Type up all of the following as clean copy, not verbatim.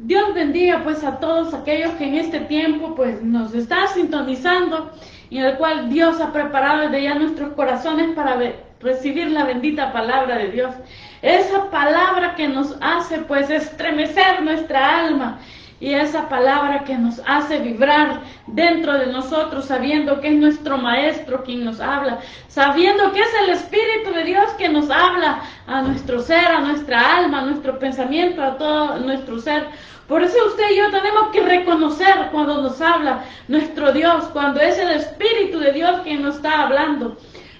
Dios bendiga pues a todos aquellos que en este tiempo pues nos están sintonizando, y en el cual Dios ha preparado desde ya nuestros corazones para recibir la bendita palabra de Dios. Esa palabra que nos hace pues estremecer nuestra alma, y esa palabra que nos hace vibrar dentro de nosotros, sabiendo que es nuestro Maestro quien nos habla, sabiendo que es el Espíritu de Dios que nos habla a nuestro ser, a nuestra alma, a nuestro pensamiento, a todo nuestro ser. Por eso usted y yo tenemos que reconocer cuando nos habla nuestro Dios, cuando es el Espíritu de Dios quien nos está hablando.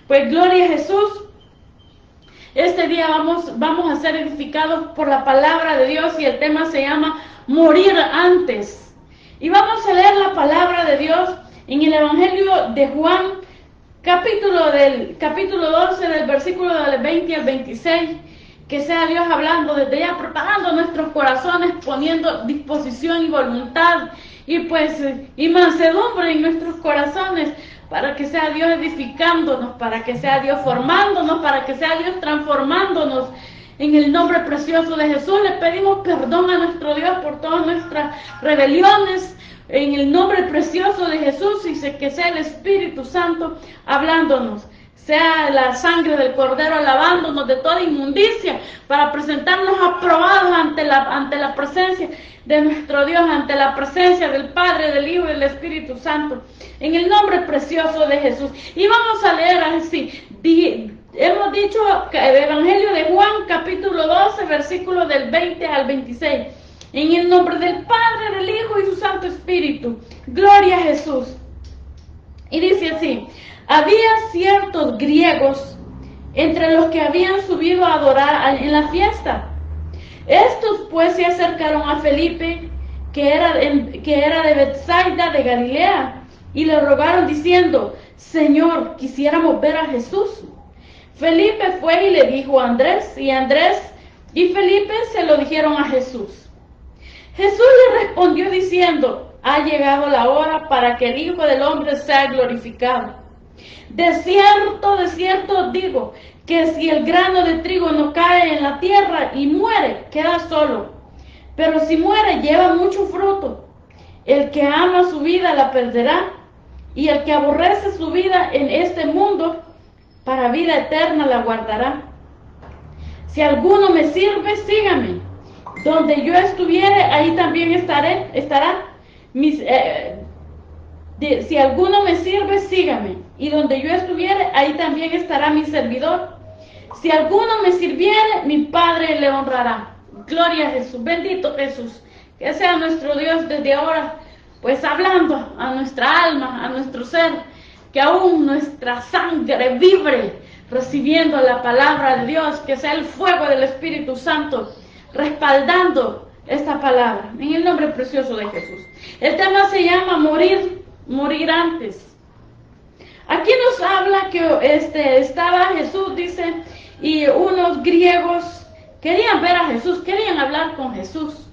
Pues gloria a Jesús. Este día vamos a ser edificados por la palabra de Dios, y el tema se llama morir antes. Y vamos a leer la palabra de Dios en el Evangelio de Juan, capítulo 12, del versículo del 20 al 26. Que sea Dios hablando desde ya, preparando nuestros corazones, poniendo disposición y voluntad y mansedumbre en nuestros corazones, para que sea Dios edificándonos, para que sea Dios formándonos, para que sea Dios transformándonos. En el nombre precioso de Jesús le pedimos perdón a nuestro Dios por todas nuestras rebeliones. En el nombre precioso de Jesús, y que sea el Espíritu Santo hablándonos. Sea la sangre del Cordero lavándonos de toda inmundicia, para presentarnos aprobados ante la presencia de nuestro Dios, ante la presencia del Padre, del Hijo y del Espíritu Santo, en el nombre precioso de Jesús. Y vamos a leer así, hemos dicho el Evangelio de Juan, capítulo 12, versículo del 20 al 26, en el nombre del Padre, del Hijo y su Santo Espíritu. Gloria a Jesús. Y dice así: había ciertos griegos entre los que habían subido a adorar en la fiesta. Estos pues se acercaron a Felipe, que era de Betsaida de Galilea, y le rogaron diciendo: Señor, quisiéramos ver a Jesús. Felipe fue y le dijo a Andrés, y Andrés y Felipe se lo dijeron a Jesús. Jesús le respondió diciendo: ha llegado la hora para que el Hijo del Hombre sea glorificado. De cierto os digo, que si el grano de trigo no cae en la tierra y muere, queda solo. Pero si muere, lleva mucho fruto. El que ama su vida la perderá, y el que aborrece su vida en este mundo, para vida eterna la guardará. Si alguno me sirve, sígame. Donde yo estuviere, ahí también estará. Si alguno me sirve, sígame. Y donde yo estuviere, ahí también estará mi servidor. Si alguno me sirviere, mi Padre le honrará. Gloria a Jesús. Bendito Jesús. Que sea nuestro Dios desde ahora, pues hablando a nuestra alma, a nuestro ser, que aún nuestra sangre vibre recibiendo la palabra de Dios, que sea el fuego del Espíritu Santo respaldando esta palabra, en el nombre precioso de Jesús. El tema se llama morir antes. Aquí nos habla que estaba Jesús, dice, y unos griegos querían ver a Jesús, querían hablar con Jesús,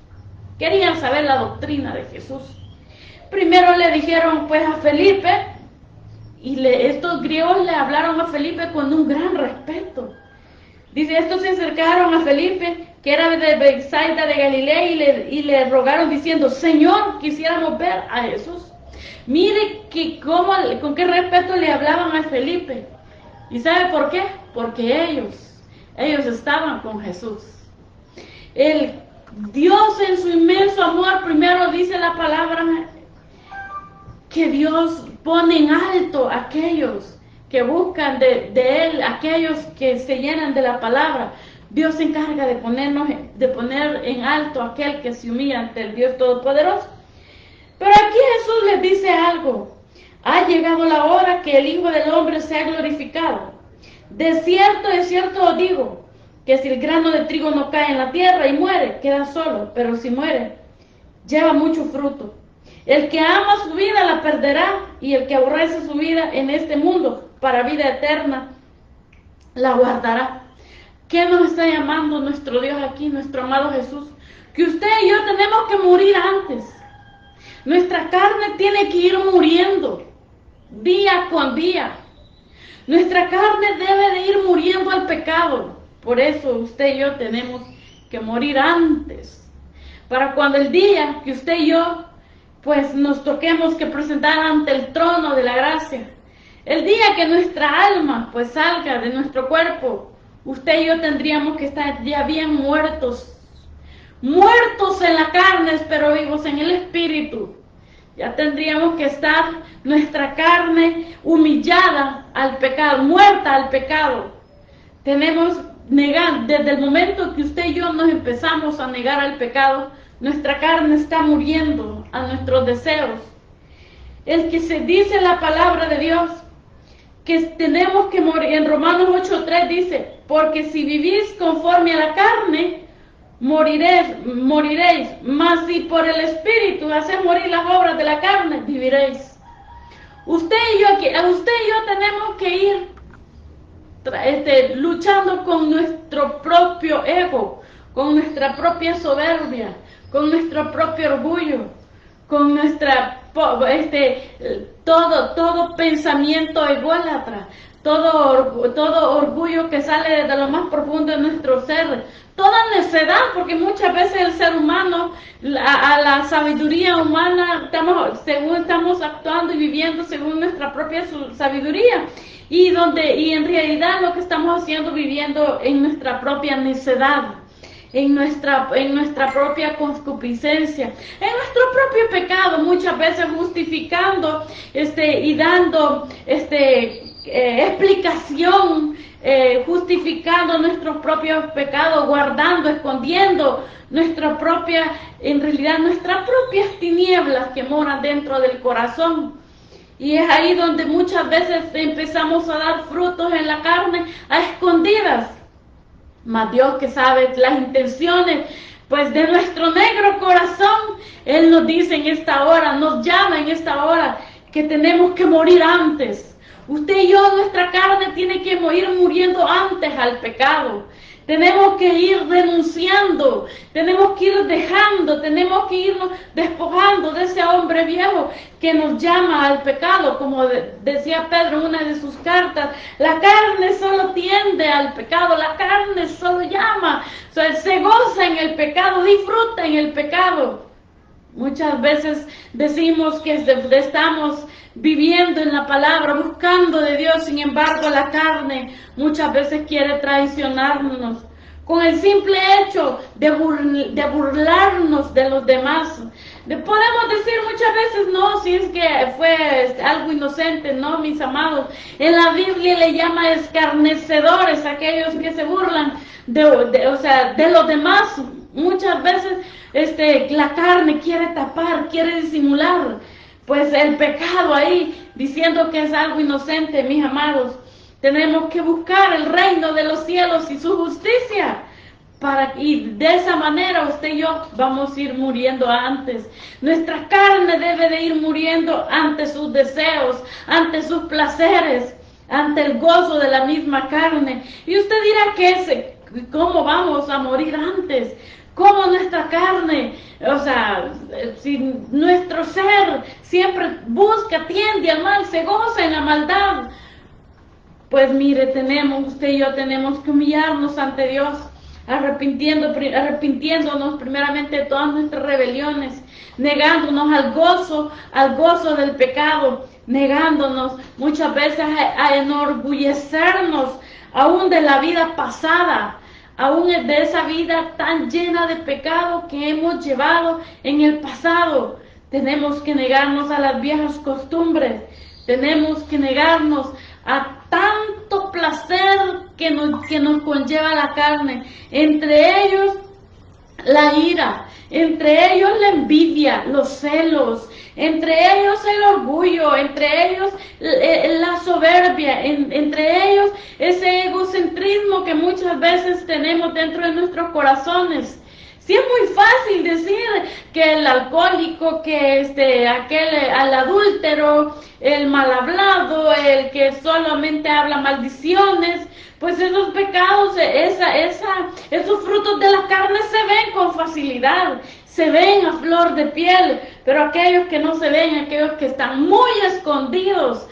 querían saber la doctrina de Jesús. Primero le dijeron pues a Felipe, y estos griegos le hablaron a Felipe con un gran respeto. Dice, estos se acercaron a Felipe, que era de Betsaida de Galilea, y le rogaron diciendo: Señor, quisiéramos ver a Jesús. Mire con qué respeto le hablaban a Felipe. ¿Y sabe por qué? Porque ellos estaban con Jesús. El Dios en su inmenso amor, primero dice la palabra que Dios pone en alto a aquellos que buscan de Él, aquellos que se llenan de la palabra. Dios se encarga de poner en alto a aquel que se humilla ante el Dios Todopoderoso. Pero aquí Jesús les dice algo: ha llegado la hora que el Hijo del Hombre sea glorificado. De cierto os digo, que si el grano de trigo no cae en la tierra y muere, queda solo, pero si muere, lleva mucho fruto. El que ama su vida la perderá, y el que aborrece su vida en este mundo, para vida eterna, la guardará. ¿Qué nos está llamando nuestro Dios aquí, nuestro amado Jesús? Que usted y yo tenemos que morir antes. Nuestra carne tiene que ir muriendo día con día. Nuestra carne debe de ir muriendo al pecado. Por eso usted y yo tenemos que morir antes, para cuando el día que usted y yo pues nos toquemos que presentar ante el trono de la gracia, el día que nuestra alma pues salga de nuestro cuerpo, usted y yo tendríamos que estar ya bien muertos en la carne, pero vivos en el espíritu. Ya tendríamos que estar nuestra carne humillada al pecado, muerta al pecado. Tenemos negar, desde el momento que usted y yo nos empezamos a negar al pecado, nuestra carne está muriendo a nuestros deseos. El que se dice la palabra de Dios, que tenemos que morir, en Romanos 8:3 dice, porque si vivís conforme a la carne, moriréis, mas si por el Espíritu hacéis morir las obras de la carne, viviréis. Usted y yo tenemos que ir luchando con nuestro propio ego, con nuestra propia soberbia, con nuestro propio orgullo, con nuestra todo pensamiento ególatra, todo orgullo que sale desde lo más profundo de nuestro ser, toda necedad, porque muchas veces el ser humano, a la sabiduría humana, estamos actuando y viviendo según nuestra propia sabiduría, y en realidad lo que estamos haciendo, viviendo en nuestra propia necedad, en nuestra propia concupiscencia, en nuestro propio pecado, muchas veces justificando y dando explicación, justificando nuestros propios pecados, guardando, escondiendo nuestras propias tinieblas que moran dentro del corazón. Y es ahí donde muchas veces empezamos a dar frutos en la carne a escondidas. Mas Dios, que sabe las intenciones pues de nuestro negro corazón, Él nos dice en esta hora, nos llama en esta hora, que tenemos que morir antes. Usted y yo, nuestra carne tiene que ir muriendo antes al pecado. Tenemos que ir renunciando, tenemos que ir dejando, tenemos que irnos despojando de ese hombre viejo que nos llama al pecado. Como decía Pedro en una de sus cartas, la carne solo tiende al pecado, la carne solo llama, se goza en el pecado, disfruta en el pecado. Muchas veces decimos que estamos viviendo en la palabra, buscando de Dios, sin embargo la carne muchas veces quiere traicionarnos con el simple hecho de burlarnos de los demás. Podemos decir muchas veces, no, si es que fue algo inocente, no, mis amados. En la Biblia le llama escarnecedores aquellos que se burlan de los demás. Muchas veces la carne quiere tapar, quiere disimular pues el pecado ahí, diciendo que es algo inocente, mis amados. Tenemos que buscar el reino de los cielos y su justicia, y de esa manera usted y yo vamos a ir muriendo antes. Nuestra carne debe de ir muriendo ante sus deseos, ante sus placeres, ante el gozo de la misma carne. Y usted dirá, ¿cómo vamos a morir antes? ¿Cómo nuestra carne, si nuestro ser siempre tiende al mal, se goza en la maldad? Pues mire, usted y yo tenemos que humillarnos ante Dios, arrepintiéndonos primeramente de todas nuestras rebeliones, negándonos al gozo del pecado, negándonos muchas veces a enorgullecernos aún de la vida pasada, aún de esa vida tan llena de pecado que hemos llevado en el pasado. Tenemos que negarnos a las viejas costumbres, tenemos que negarnos a tanto placer que nos conlleva la carne, entre ellos la ira, entre ellos la envidia, los celos, entre ellos el orgullo, entre ellos la soberbia, entre ellos ese egocentrismo que muchas veces tenemos dentro de nuestros corazones. Sí, es muy fácil decir que el alcohólico, que al adúltero, el mal hablado, el que solamente habla maldiciones, pues esos pecados, esos frutos de la carne se ven con facilidad, se ven a flor de piel, pero aquellos que no se ven, aquellos que están muy escondidos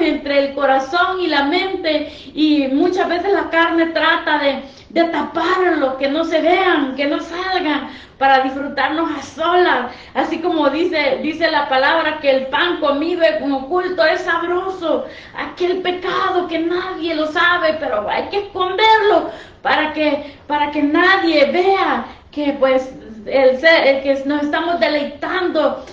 entre el corazón y la mente, y muchas veces la carne trata de taparlo, que no se vean, que no salgan, para disfrutarnos a solas. Así como dice la palabra, que el pan comido en oculto es sabroso. Aquel pecado que nadie lo sabe, pero hay que esconderlo para que nadie vea que pues el que nos estamos deleitando,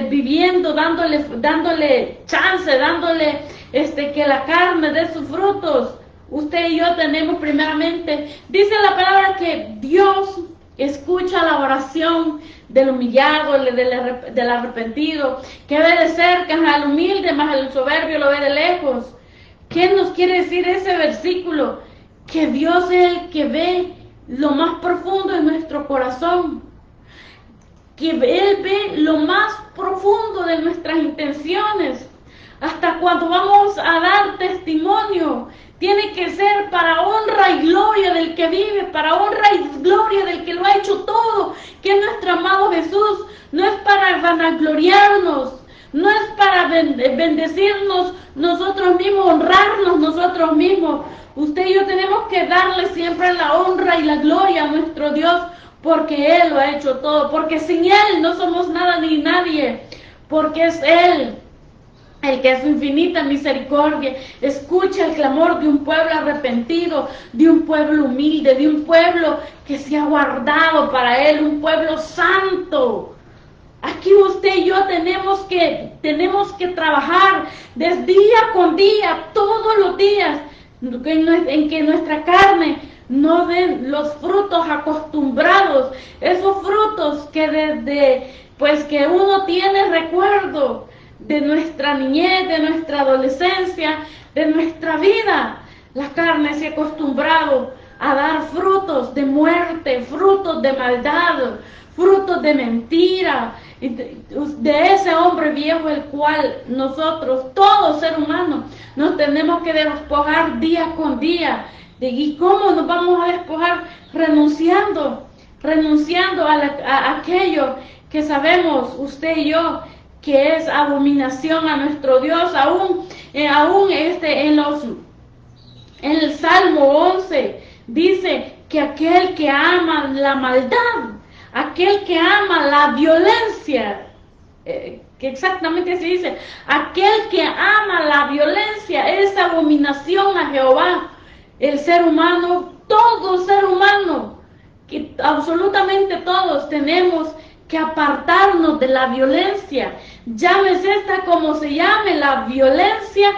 viviendo, dándole chance, dándole que la carne dé sus frutos. Usted y yo tenemos primeramente, dice la palabra, que Dios escucha la oración del humillado, del arrepentido, que ve de cerca al humilde, mas el soberbio lo ve de lejos. ¿Qué nos quiere decir ese versículo? Que Dios es el que ve lo más profundo de nuestro corazón, que Él ve lo más profundo de nuestras intenciones. Hasta cuando vamos a dar testimonio, tiene que ser para honra y gloria del que vive, para honra y gloria del que lo ha hecho todo, que es nuestro amado Jesús. No es para vanagloriarnos, no es para bendecirnos nosotros mismos, honrarnos nosotros mismos. Usted y yo tenemos que darle siempre la honra y la gloria a nuestro Dios, porque Él lo ha hecho todo, porque sin Él no somos nada ni nadie, porque es Él el que es su infinita misericordia escucha el clamor de un pueblo arrepentido, de un pueblo humilde, de un pueblo que se ha guardado para Él, un pueblo santo. Aquí usted y yo tenemos que trabajar desde día con día, todos los días, en que nuestra carne no den los frutos acostumbrados, esos frutos que que uno tiene recuerdo de nuestra niñez, de nuestra adolescencia, de nuestra vida. La carne se ha acostumbrado a dar frutos de muerte, frutos de maldad, frutos de mentira, de ese hombre viejo el cual nosotros, todo ser humano, nos tenemos que despojar día con día. ¿Y cómo nos vamos a despojar? Renunciando a aquello que sabemos, usted y yo, que es abominación a nuestro Dios. Aún en el Salmo 11 dice que aquel que ama la maldad, aquel que ama la violencia, que exactamente así dice, aquel que ama la violencia es abominación a Jehová. El ser humano, todo ser humano, que absolutamente todos tenemos que apartarnos de la violencia, llámese esta como se llame, la violencia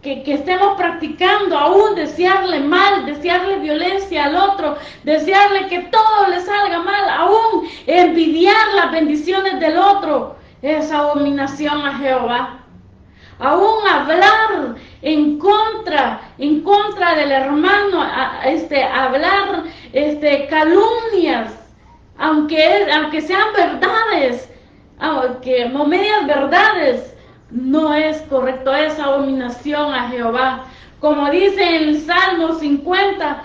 que estemos practicando, aún desearle mal, desearle violencia al otro, desearle que todo le salga mal, aún envidiar las bendiciones del otro, es abominación a Jehová. Aún hablar en contra del hermano, hablar calumnias, aunque sean verdades, aunque medias verdades, no es correcto, es abominación a Jehová. Como dice en el Salmo 51,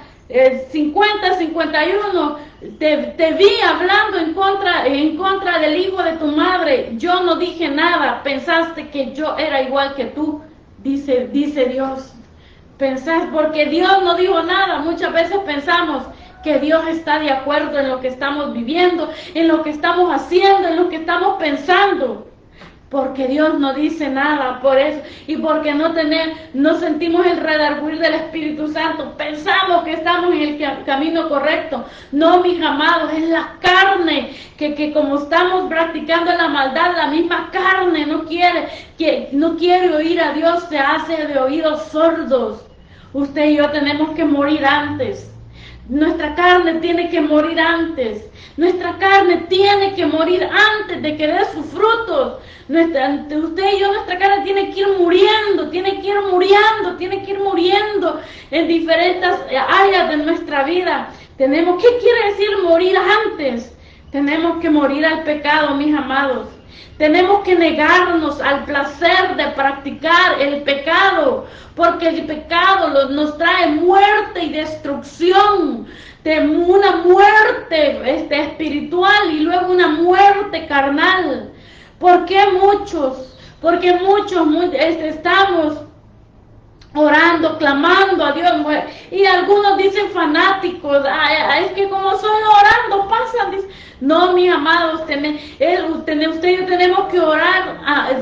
te vi hablando en contra del hijo de tu madre, yo no dije nada, pensaste que yo era igual que tú, dice Dios. Pensás, porque Dios no dijo nada. Muchas veces pensamos que Dios está de acuerdo en lo que estamos viviendo, en lo que estamos haciendo, en lo que estamos pensando, porque Dios no dice nada. Por eso, y porque no sentimos el redarguir del Espíritu Santo, pensamos que estamos en el camino correcto. No, mis amados, es la carne que como estamos practicando la maldad, la misma carne no quiere oír a Dios, se hace de oídos sordos. Usted y yo tenemos que morir antes. Nuestra carne tiene que morir antes. Nuestra carne tiene que morir antes de que dé sus frutos. Usted y yo, nuestra carne tiene que ir muriendo, tiene que ir muriendo en diferentes áreas de nuestra vida. ¿Qué quiere decir morir antes? Tenemos que morir al pecado, mis amados. Tenemos que negarnos al placer de practicar el pecado, porque el pecado nos trae muerte y destrucción, una muerte espiritual y luego una muerte carnal. ¿Por qué muchos? Porque muchos estamos orando, clamando a Dios, y algunos dicen fanáticos, es que como solo orando pasan, no, mis amados, usted y yo tenemos que orar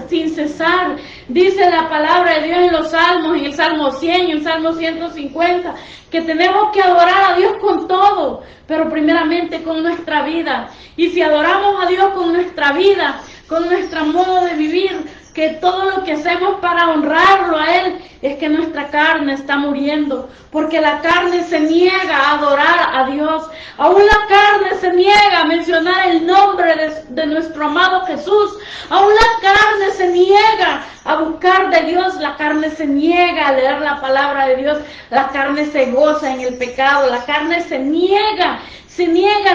sin cesar. Dice la palabra de Dios en los salmos, en el Salmo 100, en el Salmo 150, que tenemos que adorar a Dios con todo, pero primeramente con nuestra vida. Y si adoramos a Dios con nuestra vida, con nuestro modo de vivir, que todo lo que hacemos para honrarlo a Él, es que nuestra carne está muriendo, porque la carne se niega a adorar a Dios. Aún la carne se niega a mencionar el nombre de nuestro amado Jesús. Aún la carne se niega a buscar de Dios. La carne se niega a leer la palabra de Dios. La carne se goza en el pecado. La carne se niega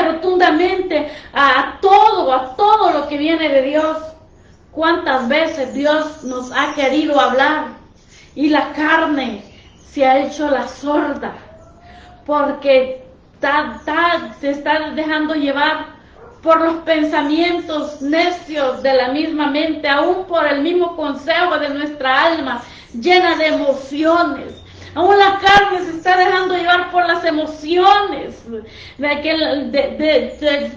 rotundamente a todo lo que viene de Dios. ¿Cuántas veces Dios nos ha querido hablar y la carne se ha hecho la sorda? Porque se está dejando llevar por los pensamientos necios de la misma mente, aún por el mismo consejo de nuestra alma, llena de emociones. Aún la carne se está dejando llevar por las emociones,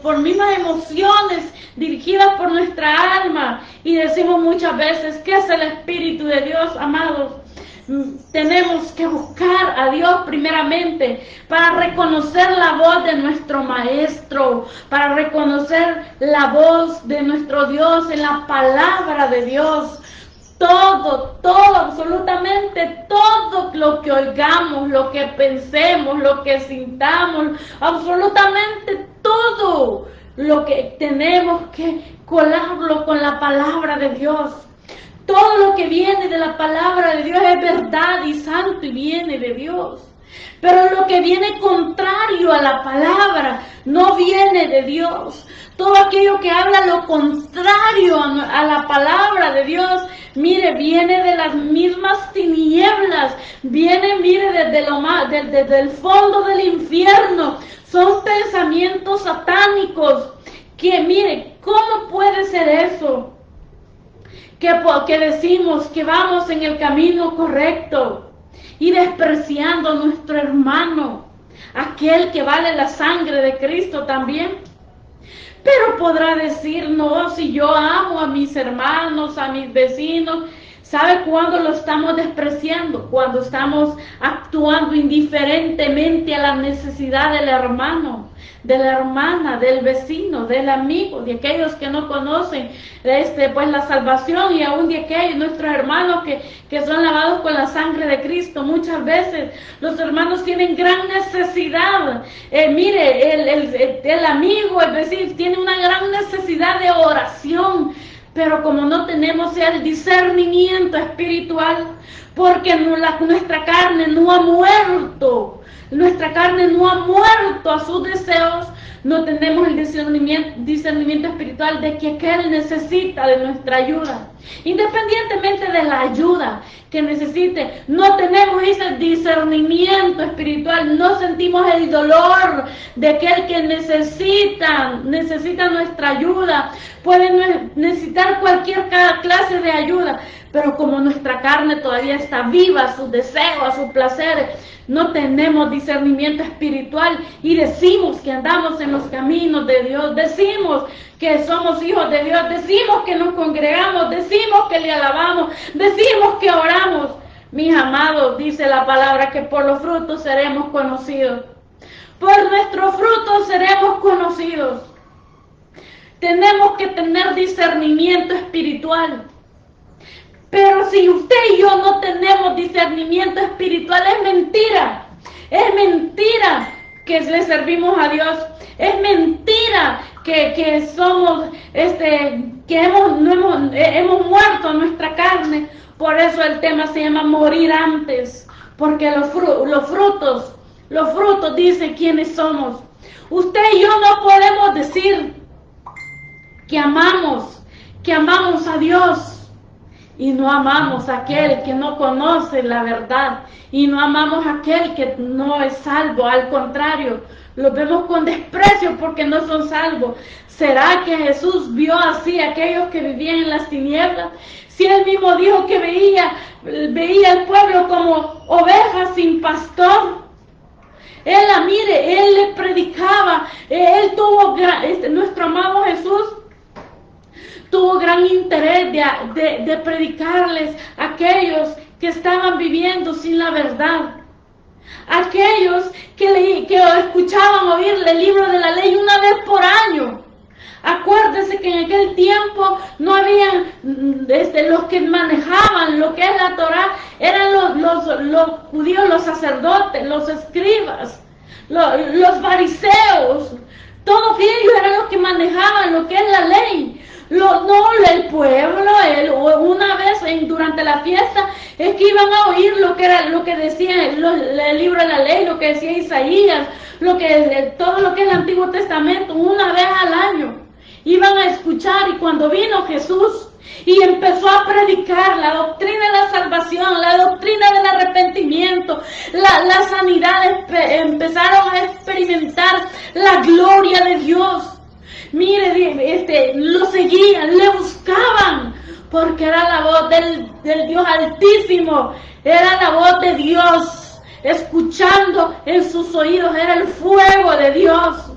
por mismas emociones dirigidas por nuestra alma. Y decimos muchas veces, ¿qué es el Espíritu de Dios, amados? Tenemos que buscar a Dios primeramente para reconocer la voz de nuestro Maestro, para reconocer la voz de nuestro Dios en la palabra de Dios. Todo, absolutamente todo lo que oigamos, lo que pensemos, lo que sintamos, absolutamente todo lo que tenemos que colarlo con la palabra de Dios. Todo lo que viene de la palabra de Dios es verdad y santo y viene de Dios. Pero lo que viene contrario a la palabra no viene de Dios. Todo aquello que habla lo contrario a la palabra de Dios, mire, viene de las mismas tinieblas, viene, mire, desde el fondo del infierno. Son pensamientos satánicos que, mire, ¿cómo puede ser eso? Que decimos que vamos en el camino correcto y despreciando a nuestro hermano, aquel que vale la sangre de Cristo también. Pero podrá decir, no, si yo amo a mis hermanos, a mis vecinos. ¿Sabe cuándo lo estamos despreciando? Cuando estamos actuando indiferentemente a la necesidad del hermano, de la hermana, del vecino, del amigo, de aquellos que no conocen pues la salvación, y aún de aquellos, nuestros hermanos que son lavados con la sangre de Cristo. Muchas veces los hermanos tienen gran necesidad. Mire, el amigo, el vecino, tiene una gran necesidad de oración. Pero como no tenemos el discernimiento espiritual, porque nuestra carne no ha muerto, a sus deseos, no tenemos el discernimiento espiritual de que Él necesita de nuestra ayuda. Independientemente de la ayuda que necesite, no tenemos ese discernimiento espiritual, no sentimos el dolor de aquel que necesita nuestra ayuda. Puede necesitar cualquier clase de ayuda, pero como nuestra carne todavía está viva, a sus deseos, a sus placeres, no tenemos discernimiento espiritual y decimos que andamos en los caminos de Dios, decimos que somos hijos de Dios, decimos que nos congregamos, decimos que le alabamos, decimos que oramos. Mis amados, dice la palabra que por los frutos seremos conocidos. Por nuestros frutos seremos conocidos. Tenemos que tener discernimiento espiritual. Pero si usted y yo no tenemos discernimiento espiritual, es mentira. Es mentira que le servimos a Dios. Es mentira que somos, hemos muerto a nuestra carne. Por eso el tema se llama morir antes. Porque los frutos dicen quiénes somos. Usted y yo no podemos decir que amamos a Dios y no amamos a aquel que no conoce la verdad, y no amamos a aquel que no es salvo. Al contrario, los vemos con desprecio porque no son salvos. ¿Será que Jesús vio así a aquellos que vivían en las tinieblas? Si Él mismo dijo que veía veía al pueblo como ovejas sin pastor. Él le predicaba, él tuvo, nuestro amado Jesús tuvo gran interés de predicarles a aquellos que estaban viviendo sin la verdad. Aquellos que escuchaban oír el libro de la ley una vez por año. Acuérdese que en aquel tiempo no habían, los que manejaban lo que es la Torá, eran los judíos, los sacerdotes, los escribas, los fariseos. Todos ellos eran los que manejaban lo que es la ley. El pueblo, una vez durante la fiesta, es que iban a oír lo que decía el libro de la ley, lo que decía Isaías, todo lo que es el Antiguo Testamento, una vez al año. Iban a escuchar, y cuando vino Jesús y empezó a predicar la doctrina de la salvación, la doctrina del arrepentimiento, la sanidad, empezaron a experimentar la gloria de Dios. Mire, lo seguían, le buscaban, porque era la voz del Dios Altísimo, era la voz de Dios, escuchando en sus oídos, era el fuego de Dios,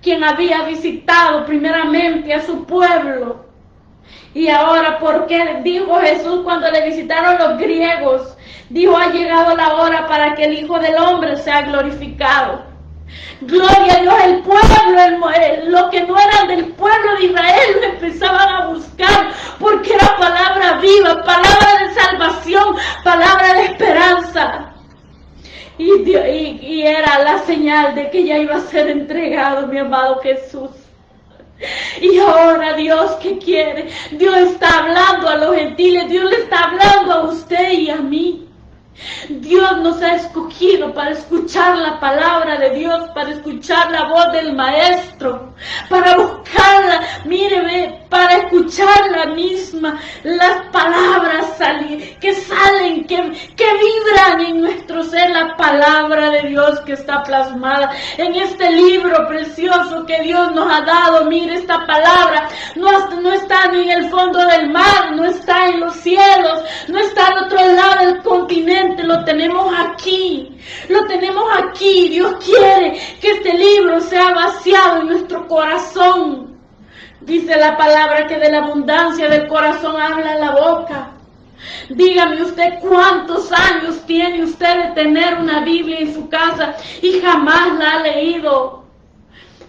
quien había visitado primeramente a su pueblo. Y ahora, ¿por qué dijo Jesús cuando le visitaron los griegos? Dijo, ha llegado la hora para que el Hijo del Hombre sea glorificado. Gloria a Dios, el pueblo, los que no eran del pueblo de Israel, lo empezaban a buscar, porque era palabra viva, palabra de salvación, palabra de esperanza. Y era la señal de que ya iba a ser entregado, mi amado Jesús. Y ahora Dios, ¿qué quiere? Dios está hablando a los gentiles, Dios le está hablando a usted y a mí. Dios nos ha escogido para escuchar la palabra de Dios, para escuchar la voz del Maestro, para buscarla, para escuchar la misma, las palabras que salen, que vibran en nuestro ser, la palabra de Dios que está plasmada en este libro precioso que Dios nos ha dado. Mire, esta palabra no está ni en el fondo del mar, no está en los cielos, no está al otro lado del continente. Lo tenemos aquí, Dios quiere que este libro sea vaciado en nuestro corazón. Dice la palabra que de la abundancia del corazón habla la boca. Dígame usted cuántos años tiene usted de tener una Biblia en su casa y jamás la ha leído.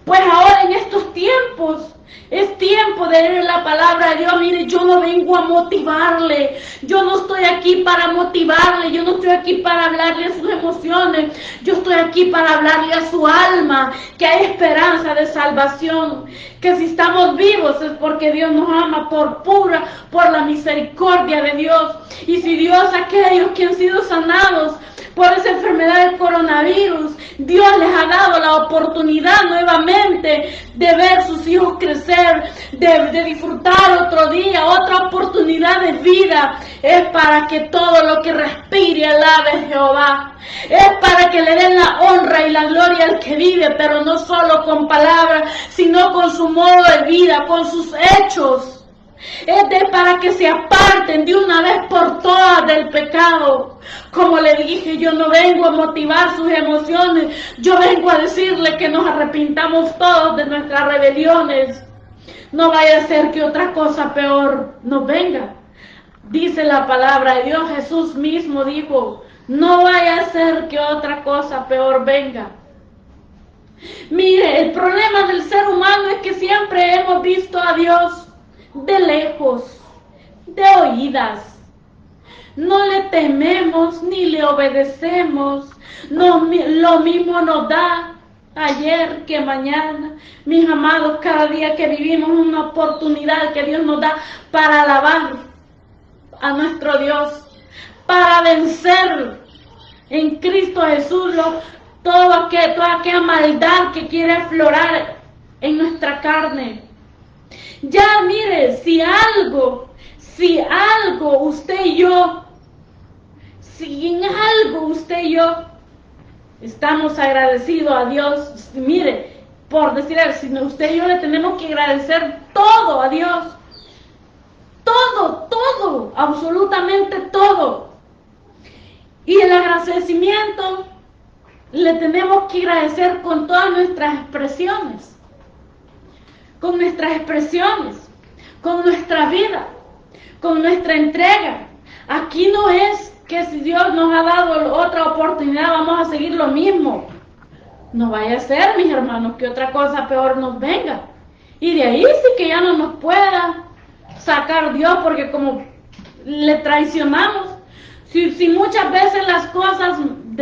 Pues ahora en estos tiempos es tiempo de leer la palabra de Dios. Mire, yo no vengo a motivarle, yo no estoy aquí para motivarle, yo no estoy aquí para hablarle a sus emociones, yo estoy aquí para hablarle a su alma, que hay esperanza de salvación, que si estamos vivos es porque Dios nos ama por la misericordia de Dios. Y si Dios, aquellos que han sido sanados por esa enfermedad del coronavirus, Dios les ha dado la oportunidad nuevamente de ver sus hijos crecer, de disfrutar otro día, otra oportunidad de vida. Es para que todo lo que respire alabe a Jehová. Es para que le den la honra y la gloria al que vive, pero no solo con palabras, sino con su modo de vida, con sus hechos. Es para que se aparten de una vez por todas del pecado. Como le dije, yo no vengo a motivar sus emociones, yo vengo a decirle que nos arrepintamos todos de nuestras rebeliones. No vaya a ser que otra cosa peor nos venga. Dice la palabra de Dios, Jesús mismo dijo, no vaya a ser que otra cosa peor venga. Mire, el problema del ser humano es que siempre hemos visto a Dios de lejos, de oídas. No le tememos ni le obedecemos. Lo mismo nos da ayer que mañana. Mis amados, cada día que vivimos una oportunidad que Dios nos da para alabar a nuestro Dios, para vencer en Cristo Jesús toda aquella maldad que quiere aflorar en nuestra carne. Ya mire, si algo usted y yo estamos agradecidos a Dios, mire, por decir algo, si usted y yo le tenemos que agradecer todo a Dios, todo, absolutamente todo. agradecimiento le tenemos que agradecer con todas nuestras expresiones. Con nuestras expresiones, con nuestra vida, con nuestra entrega. Aquí no es que si Dios nos ha dado otra oportunidad vamos a seguir lo mismo. No vaya a ser, mis hermanos, que otra cosa peor nos venga. Y de ahí sí que ya no nos pueda sacar Dios, porque como le traicionamos, si muchas veces las cosas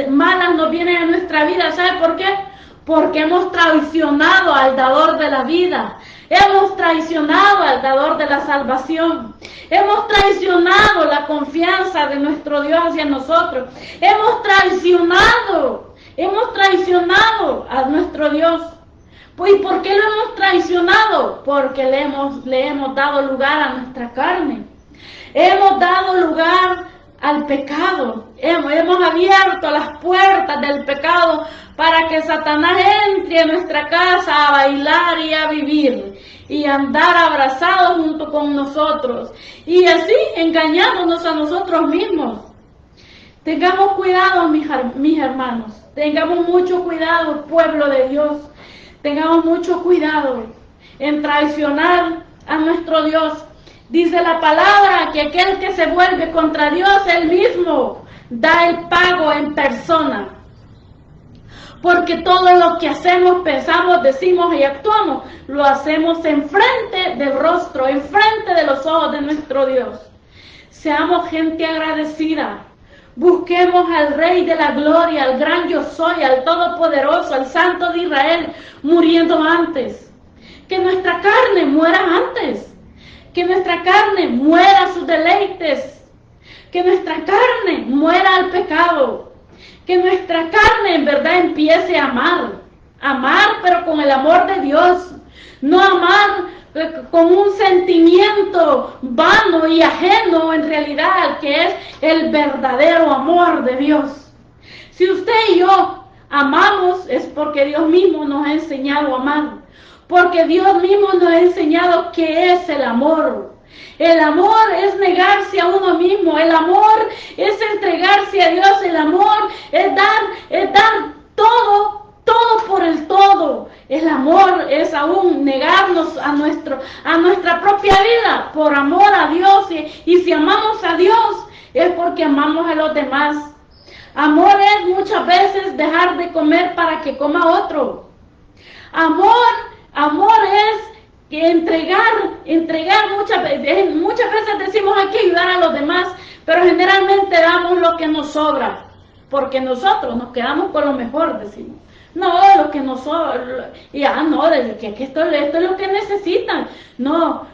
malas nos vienen a nuestra vida, ¿sabe por qué? Porque hemos traicionado al dador de la vida, hemos traicionado al dador de la salvación, hemos traicionado la confianza de nuestro Dios hacia nosotros, hemos traicionado a nuestro Dios. Pues, ¿y por qué lo hemos traicionado? Porque le hemos dado lugar a nuestra carne, hemos dado lugar al pecado, hemos abierto las puertas del pecado para que Satanás entre a nuestra casa a bailar y a vivir y andar abrazados junto con nosotros y así engañándonos a nosotros mismos. Tengamos cuidado, mis hermanos, tengamos mucho cuidado, pueblo de Dios, tengamos mucho cuidado en traicionar a nuestro Dios. Dice la palabra que aquel que se vuelve contra Dios, él mismo da el pago en persona. Porque todo lo que hacemos, pensamos, decimos y actuamos, lo hacemos enfrente del rostro, enfrente de los ojos de nuestro Dios. Seamos gente agradecida. Busquemos al Rey de la Gloria, al gran yo soy, al Todopoderoso, al Santo de Israel, muriendo antes. Que nuestra carne muera antes. Que nuestra carne muera sus deleites, que nuestra carne muera al pecado, que nuestra carne en verdad empiece a amar pero con el amor de Dios, no amar con un sentimiento vano y ajeno en realidad al que es el verdadero amor de Dios. Si usted y yo amamos es porque Dios mismo nos ha enseñado a amar. Porque Dios mismo nos ha enseñado qué es el amor. El amor es negarse a uno mismo. El amor es entregarse a Dios. El amor es dar todo por el todo. El amor es aún negarnos a nuestra propia vida por amor a Dios. Y si amamos a Dios es porque amamos a los demás. Amor es muchas veces dejar de comer para que coma otro. Amor es que entregar muchas veces decimos hay que ayudar a los demás, pero generalmente damos lo que nos sobra, porque nosotros nos quedamos con lo mejor, decimos. No, lo que nos sobra, esto es lo que necesitan. No,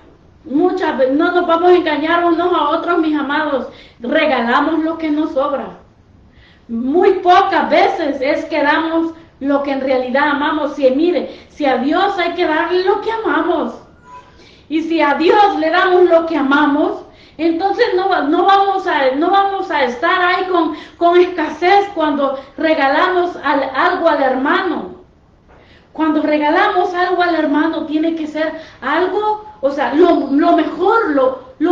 muchas veces no nos vamos a engañar unos a otros, mis amados, regalamos lo que nos sobra. Muy pocas veces es que damos lo que en realidad amamos. Si a Dios hay que darle lo que amamos, y si a Dios le damos lo que amamos, entonces no vamos a estar ahí con escasez cuando regalamos algo al hermano. Cuando regalamos algo al hermano tiene que ser algo, o sea, lo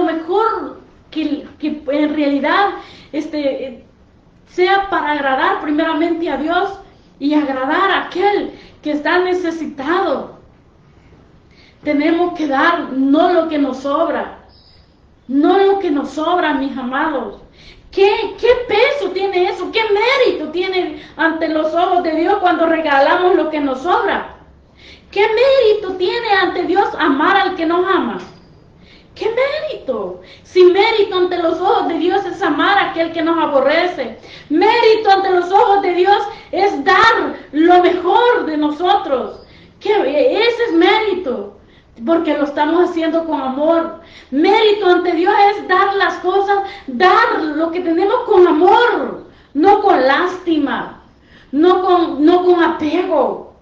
mejor que en realidad sea para agradar primeramente a Dios y agradar a aquel que está necesitado. Tenemos que dar no lo que nos sobra, mis amados. ¿Qué peso tiene eso? ¿Qué mérito tiene ante los ojos de Dios cuando regalamos lo que nos sobra? ¿Qué mérito tiene ante Dios amar al que nos ama? ¿Qué mérito? Si mérito ante los ojos de Dios es amar a aquel que nos aborrece. Mérito ante los ojos de Dios es dar lo mejor de nosotros. Ese es mérito, porque lo estamos haciendo con amor. Mérito ante Dios es dar las cosas, dar lo que tenemos con amor, no con lástima, no con apego.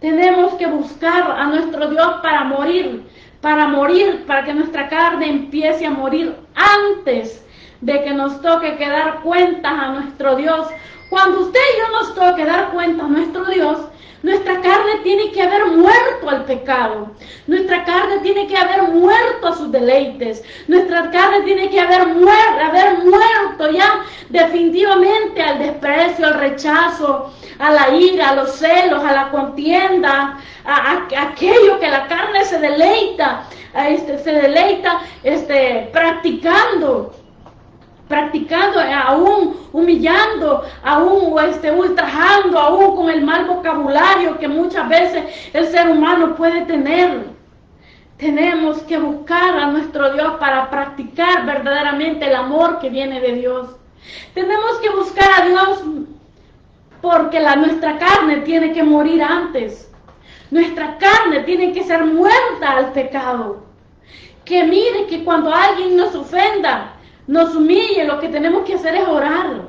Tenemos que buscar a nuestro Dios para morir, para que nuestra carne empiece a morir antes de que nos toque que dar cuentas a nuestro Dios. Cuando usted y yo nos toque dar cuenta a nuestro Dios, nuestra carne tiene que haber muerto al pecado. Nuestra carne tiene que haber muerto a sus deleites. Nuestra carne tiene que haber muerto ya definitivamente al desprecio, al rechazo, a la ira, a los celos, a la contienda, a aquello que la carne se deleita practicando, aún humillando, aún ultrajando, aún con el mal vocabulario que muchas veces el ser humano puede tener. Tenemos que buscar a nuestro Dios para practicar verdaderamente el amor que viene de Dios. Tenemos que buscar a Dios porque nuestra carne tiene que morir antes. Nuestra carne tiene que ser muerta al pecado. Que mire que cuando alguien nos ofenda, nos humille, lo que tenemos que hacer es orar.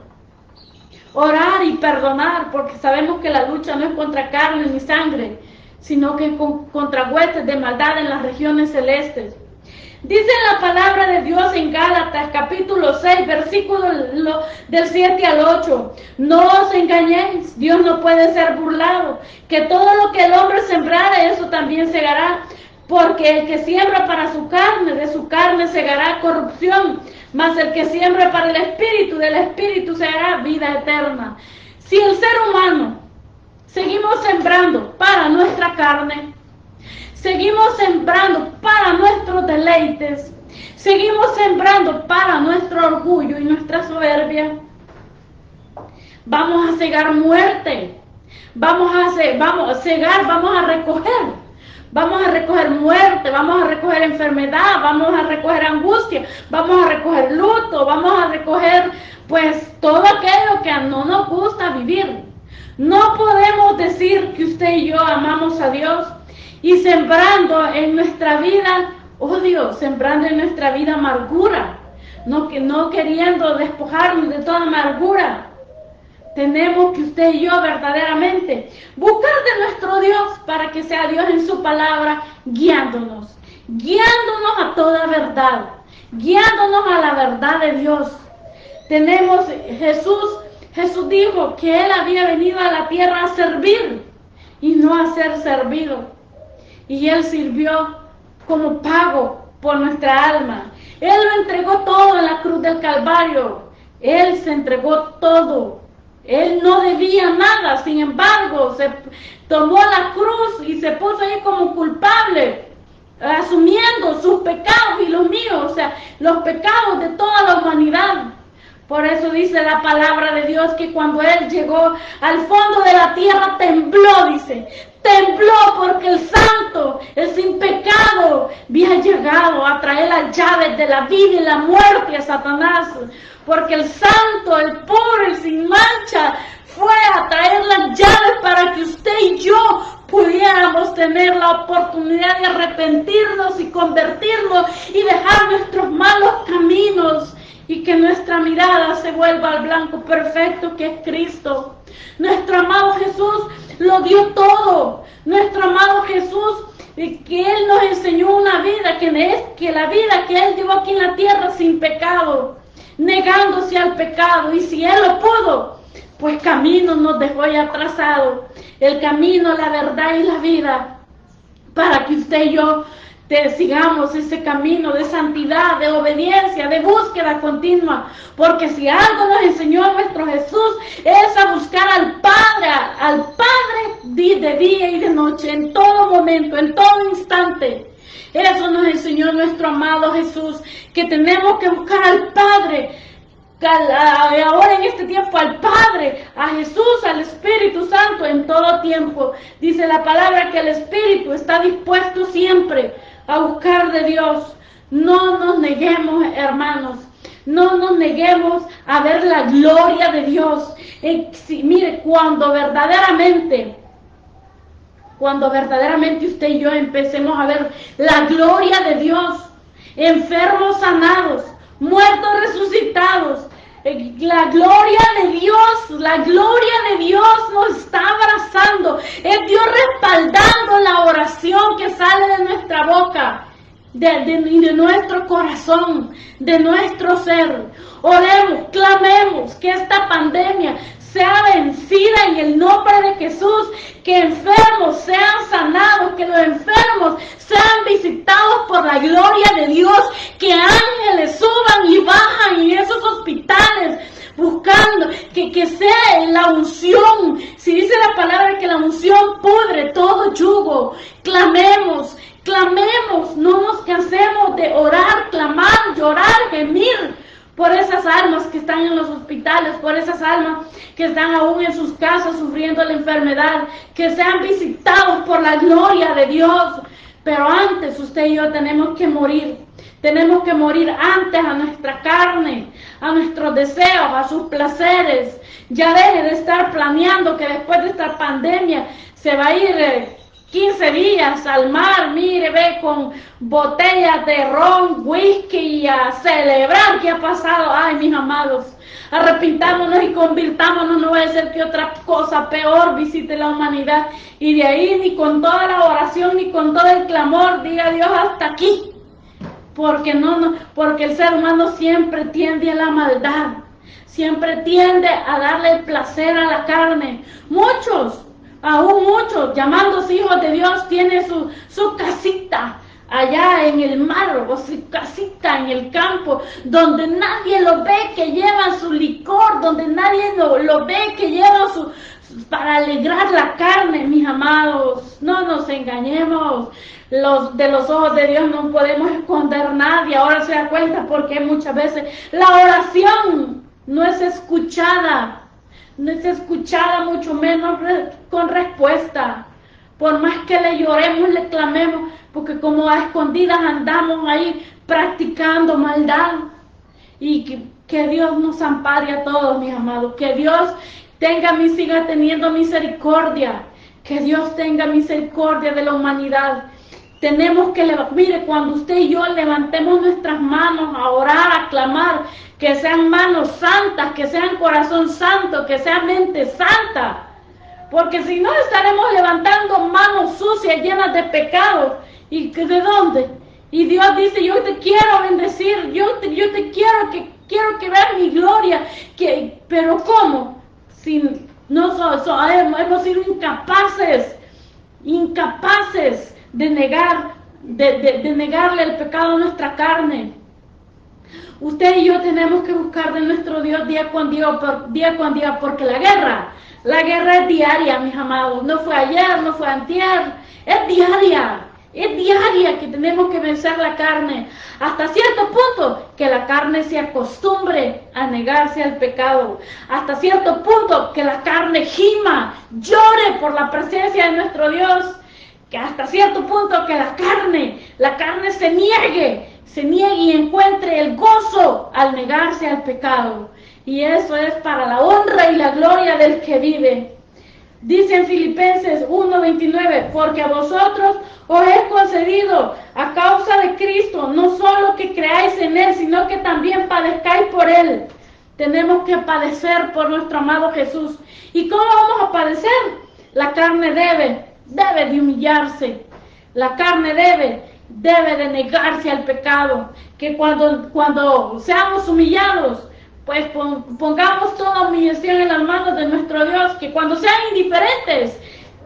Orar y perdonar, porque sabemos que la lucha no es contra carne ni sangre, sino que es contra huestes de maldad en las regiones celestes. Dice la palabra de Dios en Gálatas capítulo 6, versículo del 7 al 8. No os engañéis, Dios no puede ser burlado, que todo lo que el hombre sembrara, eso también segará. Porque el que siembra para su carne, de su carne segará corrupción, mas el que siembra para el Espíritu, del Espíritu segará vida eterna. Si el ser humano seguimos sembrando para nuestra carne, seguimos sembrando para nuestros deleites, seguimos sembrando para nuestro orgullo y nuestra soberbia, vamos a cegar muerte, vamos a recoger. Vamos a recoger muerte, vamos a recoger enfermedad, vamos a recoger angustia, vamos a recoger luto, vamos a recoger pues todo aquello que no nos gusta vivir. No podemos decir que usted y yo amamos a Dios y sembrando en nuestra vida odio, sembrando en nuestra vida amargura, no queriendo despojarnos de toda amargura. Tenemos que usted y yo verdaderamente buscar de nuestro Dios para que sea Dios en su palabra guiándonos a toda verdad, guiándonos a la verdad de Dios. Jesús dijo que Él había venido a la tierra a servir y no a ser servido. Y Él sirvió como pago por nuestra alma. Él lo entregó todo en la cruz del Calvario. Él se entregó todo. Él no debía nada, sin embargo, se tomó la cruz y se puso ahí como culpable, asumiendo sus pecados y los míos, o sea, los pecados de toda la humanidad. Por eso dice la palabra de Dios que cuando Él llegó al fondo de la tierra tembló, dice, tembló porque el santo, el sin pecado, había llegado a traer las llaves de la vida y la muerte a Satanás. Porque el santo, el puro, el sin mancha, fue a traer las llaves para que usted y yo pudiéramos tener la oportunidad de arrepentirnos y convertirnos y dejar nuestros malos caminos y que nuestra mirada se vuelva al blanco perfecto que es Cristo. Nuestro amado Jesús lo dio todo. Nuestro amado Jesús, que Él nos enseñó una vida que la vida que Él llevó aquí en la tierra sin pecado, negándose al pecado, y si Él lo pudo, pues camino nos dejó ya trazado, el camino, la verdad y la vida, para que usted y yo sigamos ese camino de santidad, de obediencia, de búsqueda continua, porque si algo nos enseñó nuestro Jesús es a buscar al Padre de día y de noche, en todo momento, en todo instante. Eso nos enseñó nuestro amado Jesús, que tenemos que buscar al Padre, ahora en este tiempo al Padre, a Jesús, al Espíritu Santo en todo tiempo. Dice la palabra que el Espíritu está dispuesto siempre a buscar de Dios. No nos neguemos, hermanos, no nos neguemos a ver la gloria de Dios. Mire, cuando verdaderamente usted y yo empecemos a ver la gloria de Dios, enfermos sanados, muertos resucitados, la gloria de Dios nos está abrazando, es Dios respaldando la oración que sale de nuestra boca, de nuestro corazón, de nuestro ser. Oremos, clamemos que esta pandemia sea vencida en el nombre de Jesús, que enfermos sean sanados, que los enfermos sean visitados por la gloria de Dios, que ángeles suban y bajan en esos hospitales, buscando que sea la unción. Si dice la palabra que la unción pudre todo yugo, clamemos, no nos cansemos de orar, clamar, llorar, gemir por esas almas que están en los hospitales, por esas almas que están aún en sus casas sufriendo la enfermedad, que sean visitados por la gloria de Dios. Pero antes usted y yo tenemos que morir antes a nuestra carne, a nuestros deseos, a sus placeres. Ya deje de estar planeando que después de esta pandemia se va a ir 15 días al mar, mire, ve, con botellas de ron, whisky y a celebrar qué ha pasado. Ay, mis amados, arrepintámonos y convirtámonos, no vaya a ser que otra cosa peor visite la humanidad. Y de ahí ni con toda la oración, ni con todo el clamor, diga Dios hasta aquí. Porque porque el ser humano siempre tiende a la maldad, siempre tiende a darle el placer a la carne. Muchos, llamándose hijos de Dios, tienen su casita allá en el mar, o su casita en el campo, donde nadie lo ve que llevan su licor, donde nadie lo ve que llevan para alegrar la carne. Mis amados, no nos engañemos. De los ojos de Dios no podemos esconder nadie. Ahora se da cuenta porque muchas veces la oración no es escuchada, mucho menos con respuesta. Por más que le lloremos, le clamemos, porque como a escondidas andamos ahí practicando maldad. Y que Dios nos ampare a todos, mis amados. Que Dios siga teniendo misericordia. Que Dios tenga misericordia de la humanidad. Tenemos que mire, cuando usted y yo levantemos nuestras manos a orar, a clamar, que sean manos santas, que sean corazón santo, que sea mente santa. Porque si no, estaremos levantando manos sucias, llenas de pecados. ¿Y de dónde? Y Dios dice, yo te quiero bendecir, yo te quiero que veas mi gloria. Pero ¿cómo? Si no hemos sido incapaces de negarle el pecado a nuestra carne. Usted y yo tenemos que buscar de nuestro Dios día con día, porque la guerra es diaria, mis amados. No fue ayer, no fue antier, es diaria que tenemos que vencer la carne, hasta cierto punto que la carne se acostumbre a negarse al pecado, hasta cierto punto que la carne gima, llore por la presencia de nuestro Dios, que hasta cierto punto que la carne se niegue y encuentre el gozo al negarse al pecado. Y eso es para la honra y la gloria del que vive. Dice en Filipenses 1:29, porque a vosotros os he concedido a causa de Cristo, no solo que creáis en Él, sino que también padezcáis por Él. Tenemos que padecer por nuestro amado Jesús. ¿Y cómo vamos a padecer? La carne debe de humillarse. La carne debe de negarse al pecado. Que cuando seamos humillados, pues pongamos toda humillación en las manos de nuestro Dios. Que cuando sean indiferentes,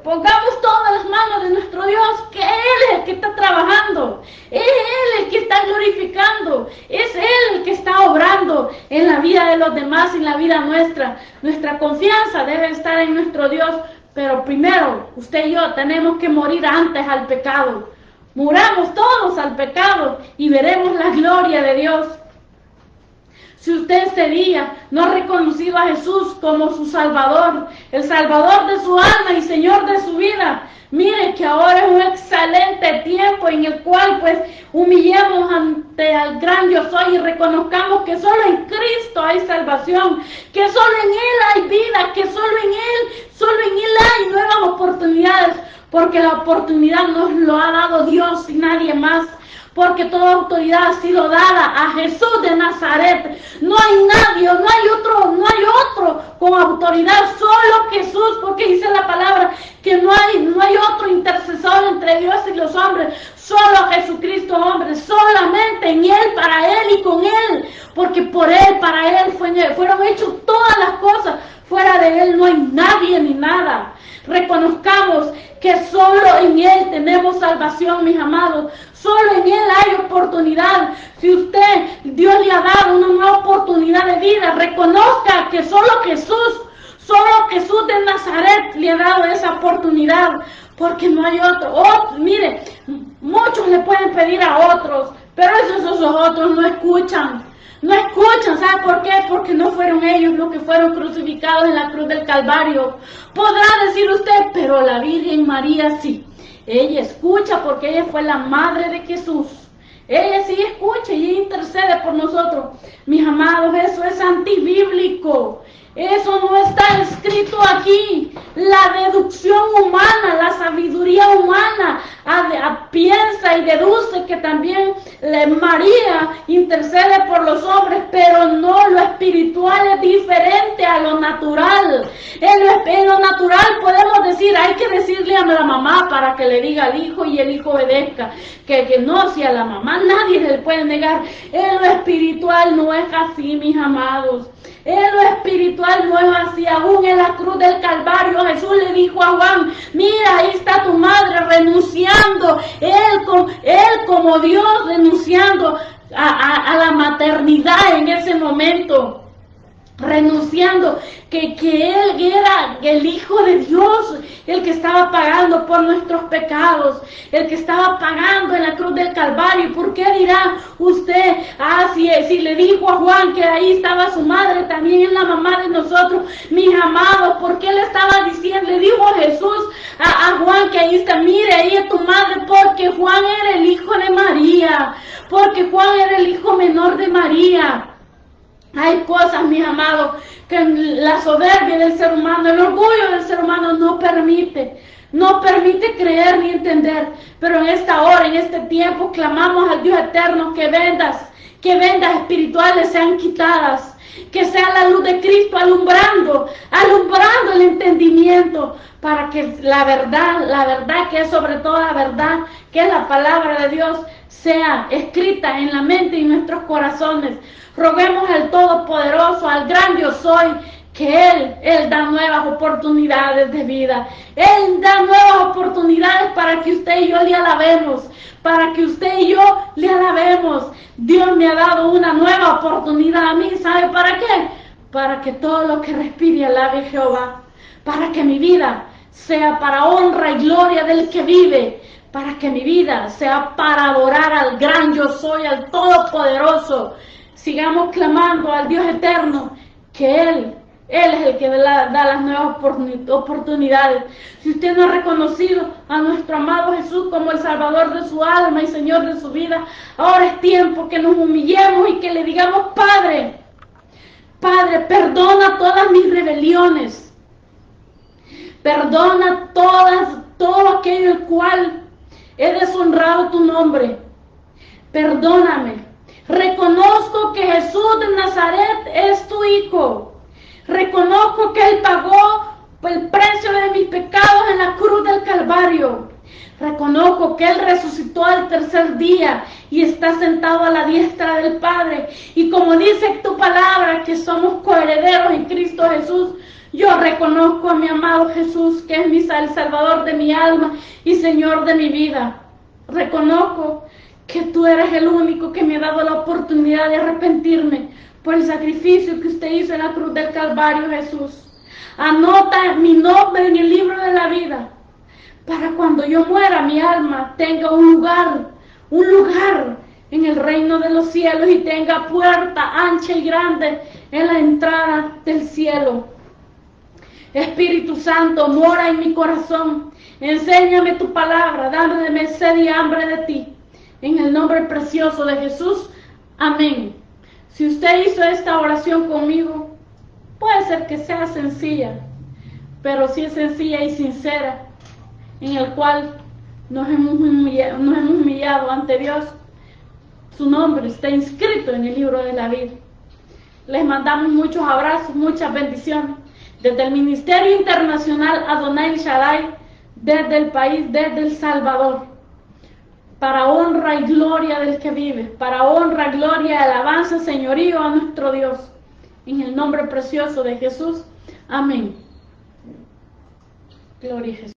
pongamos todas las manos de nuestro Dios, que Él es el que está trabajando, es Él el que está glorificando, es Él el que está obrando en la vida de los demás, en la vida nuestra. Nuestra confianza debe estar en nuestro Dios, pero primero, usted y yo tenemos que morir antes al pecado. Muramos todos al pecado y veremos la gloria de Dios. Si usted este día no ha reconocido a Jesús como su Salvador, el Salvador de su alma y Señor de su vida, mire que ahora es un excelente tiempo en el cual pues humillemos ante al gran yo soy y reconozcamos que solo en Cristo hay salvación, que solo en Él hay vida, que solo en Él hay nuevas oportunidades, porque la oportunidad nos lo ha dado Dios y nadie más. Porque toda autoridad ha sido dada a Jesús de Nazaret. No hay nadie, no hay otro con autoridad, solo Jesús, porque dice la palabra que no hay otro intercesor entre Dios y los hombres, solo Jesucristo hombre, solamente en Él, para Él y con Él, porque por Él, para Él fueron hechas todas las cosas. Fuera de Él no hay nadie ni nada. Reconozcamos que solo en Él tenemos salvación, mis amados. Solo en Él hay oportunidad. Si Dios le ha dado una nueva oportunidad de vida, reconozca que solo Jesús de Nazaret le ha dado esa oportunidad, porque no hay otro. Mire, muchos le pueden pedir a otros, pero esos otros no escuchan. No escuchan, ¿sabe por qué? Porque no fueron ellos los que fueron crucificados en la cruz del Calvario. Podrá decir usted, pero la Virgen María sí. Ella escucha porque ella fue la madre de Jesús. Ella sí escucha y ella intercede por nosotros. Mis amados, eso es antibíblico. Eso no está escrito aquí. La deducción humana, la sabiduría humana piensa y deduce que también María intercede por los hombres, pero no, lo espiritual es diferente a lo natural. En lo natural podemos decir, hay que decirle a la mamá para que le diga al hijo y el hijo obedezca. Que no, si a la mamá nadie le puede negar. En lo espiritual no es así, mis amados. En lo espiritual no es así. Aún en la cruz del Calvario Jesús le dijo a Juan, mira, ahí está tu madre renunciando, él como Dios renunciando a la maternidad en ese momento, renunciando que Él era el Hijo de Dios, el que estaba pagando por nuestros pecados, el que estaba pagando en la cruz del Calvario. ¿Por qué dirá usted, si le dijo a Juan que ahí estaba su madre, también es la mamá de nosotros, mis amados? ¿Por qué le estaba diciendo, le dijo a Jesús a Juan que ahí está, mire, ahí es tu madre? Porque Juan era el hijo de María, porque Juan era el hijo menor de María. Hay cosas, mis amados, que la soberbia del ser humano, el orgullo del ser humano no permite creer ni entender. Pero en esta hora, en este tiempo, clamamos al Dios eterno que vendas espirituales sean quitadas, que sea la luz de Cristo alumbrando el entendimiento, para que la verdad que es sobre toda la verdad, que es la palabra de Dios, sea escrita en la mente y en nuestros corazones. Roguemos al Todopoderoso, al gran Yo Soy, que Él da nuevas oportunidades de vida. Él da nuevas oportunidades para que usted y yo le alabemos. Para que usted y yo le alabemos. Dios me ha dado una nueva oportunidad a mí. ¿Sabe para qué? Para que todo lo que respire alabe a Jehová. Para que mi vida sea para honra y gloria del que vive. Para que mi vida sea para adorar al gran Yo Soy, al Todopoderoso. Sigamos clamando al Dios eterno, que Él es el que da las nuevas oportunidades. Si usted no ha reconocido a nuestro amado Jesús como el Salvador de su alma y Señor de su vida, ahora es tiempo que nos humillemos y que le digamos, Padre, perdona todas mis rebeliones, perdona todo aquello el cual he deshonrado tu nombre, perdóname. Reconozco que Jesús de Nazaret es tu Hijo. Reconozco que Él pagó el precio de mis pecados en la cruz del Calvario. Reconozco que Él resucitó al tercer día y está sentado a la diestra del Padre. Y como dice tu palabra, que somos coherederos en Cristo Jesús, yo reconozco a mi amado Jesús, que es el Salvador de mi alma y Señor de mi vida. Reconozco que tú eres el único que me ha dado la oportunidad de arrepentirme por el sacrificio que usted hizo en la cruz del Calvario, Jesús. Anota mi nombre en el libro de la vida, para cuando yo muera mi alma tenga un lugar en el reino de los cielos y tenga puerta ancha y grande en la entrada del cielo. Espíritu Santo, mora en mi corazón, enséñame tu palabra, dame sed y hambre de ti. En el nombre precioso de Jesús, amén. Si usted hizo esta oración conmigo, puede ser que sea sencilla, pero si es sencilla y sincera, en el cual nos hemos humillado ante Dios, su nombre está inscrito en el libro de la vida. Les mandamos muchos abrazos, muchas bendiciones, desde el Ministerio Internacional Adonai Shaddai, desde el país, desde El Salvador. Para honra y gloria del que vive, para honra, gloria y alabanza, señorío a nuestro Dios. En el nombre precioso de Jesús. Amén. Gloria a Jesús.